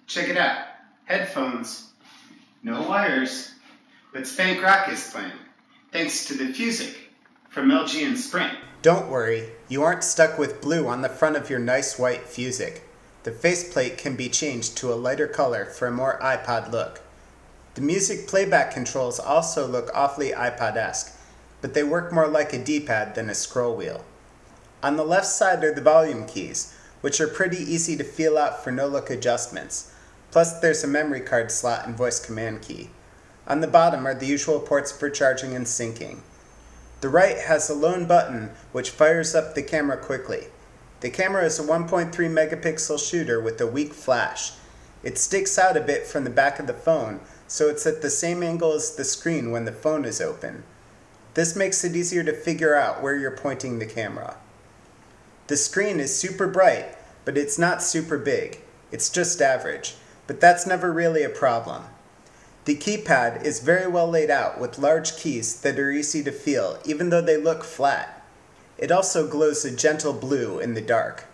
Check it out. Headphones. No wires. But Spank Rock is playing. Thanks to the Fusic from LG and Sprint. Don't worry, you aren't stuck with blue on the front of your nice white Fusic. The faceplate can be changed to a lighter color for a more iPod look. The music playback controls also look awfully iPod-esque, but they work more like a D-pad than a scroll wheel. On the left side are the volume keys, which are pretty easy to feel out for no-look adjustments. Plus there's a memory card slot and voice command key. On the bottom are the usual ports for charging and syncing. The right has a lone button which fires up the camera quickly. The camera is a 1.3 megapixel shooter with a weak flash. It sticks out a bit from the back of the phone, so it's at the same angle as the screen when the phone is open. This makes it easier to figure out where you're pointing the camera. The screen is super bright, but it's not super big. It's just average, but that's never really a problem. The keypad is very well laid out with large keys that are easy to feel, even though they look flat. It also glows a gentle blue in the dark.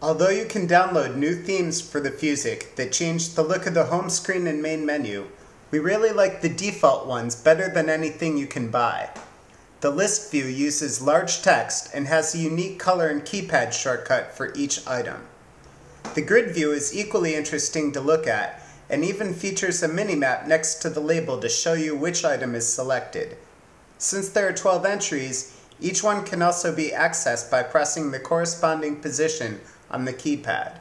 Although you can download new themes for the Fusic that change the look of the home screen and main menu, we really like the default ones better than anything you can buy. The list view uses large text and has a unique color and keypad shortcut for each item. The grid view is equally interesting to look at and even features a mini-map next to the label to show you which item is selected. Since there are 12 entries, each one can also be accessed by pressing the corresponding position on the keypad.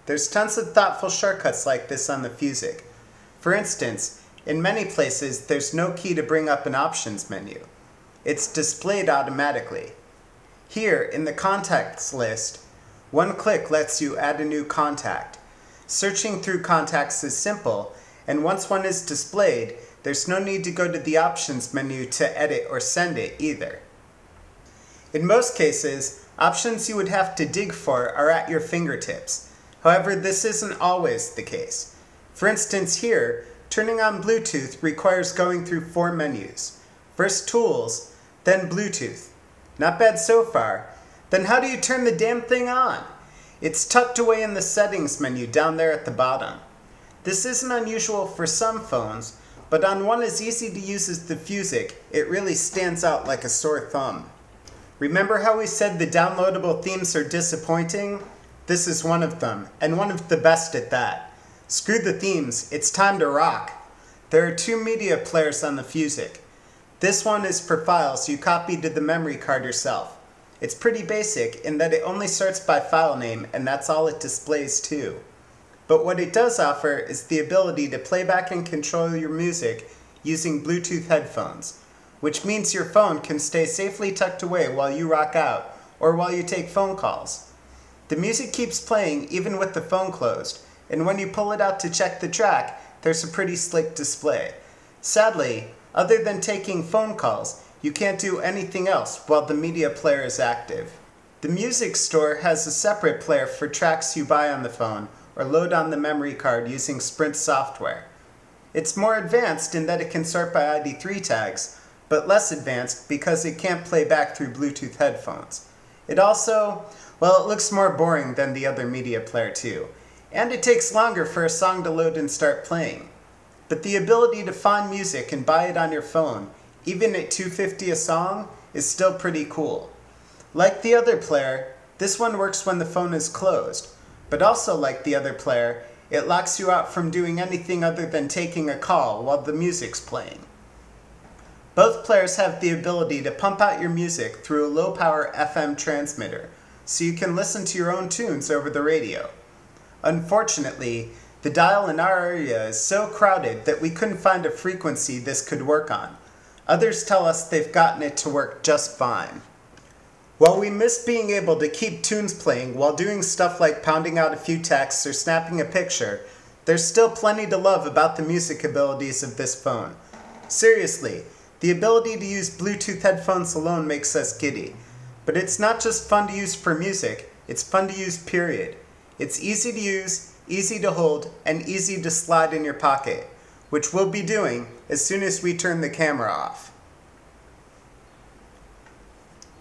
There's tons of thoughtful shortcuts like this on the Fusic. For instance, in many places there's no key to bring up an options menu. It's displayed automatically. Here, in the contacts list, one click lets you add a new contact. Searching through contacts is simple, and once one is displayed, there's no need to go to the options menu to edit or send it either. In most cases, options you would have to dig for are at your fingertips. However, this isn't always the case. For instance here, turning on Bluetooth requires going through 4 menus. First Tools, then Bluetooth. Not bad so far. Then how do you turn the damn thing on? It's tucked away in the settings menu down there at the bottom. This isn't unusual for some phones, but on one as easy to use as the Fusic, it really stands out like a sore thumb. Remember how we said the downloadable themes are disappointing? This is one of them, and one of the best at that. Screw the themes, it's time to rock. There are 2 media players on the Fusic. This one is for files you copied to the memory card yourself. It's pretty basic in that it only sorts by file name and that's all it displays too. But what it does offer is the ability to play back and control your music using Bluetooth headphones, which means your phone can stay safely tucked away while you rock out or while you take phone calls. The music keeps playing even with the phone closed, and when you pull it out to check the track, there's a pretty slick display. Sadly, other than taking phone calls, you can't do anything else while the media player is active. The music store has a separate player for tracks you buy on the phone or load on the memory card using Sprint software. It's more advanced in that it can sort by ID3 tags, but less advanced because it can't play back through Bluetooth headphones. It also, well, it looks more boring than the other media player too, and it takes longer for a song to load and start playing. But the ability to find music and buy it on your phone, even at $2.50 a song, is still pretty cool. Like the other player, this one works when the phone is closed, but also like the other player, it locks you out from doing anything other than taking a call while the music's playing. Both players have the ability to pump out your music through a low-power FM transmitter, so you can listen to your own tunes over the radio. Unfortunately, the dial in our area is so crowded that we couldn't find a frequency this could work on. Others tell us they've gotten it to work just fine. While we miss being able to keep tunes playing while doing stuff like pounding out a few texts or snapping a picture, there's still plenty to love about the music abilities of this phone. Seriously, the ability to use Bluetooth headphones alone makes us giddy. But it's not just fun to use for music, it's fun to use period. It's easy to use, easy to hold, and easy to slide in your pocket, which we'll be doing as soon as we turn the camera off.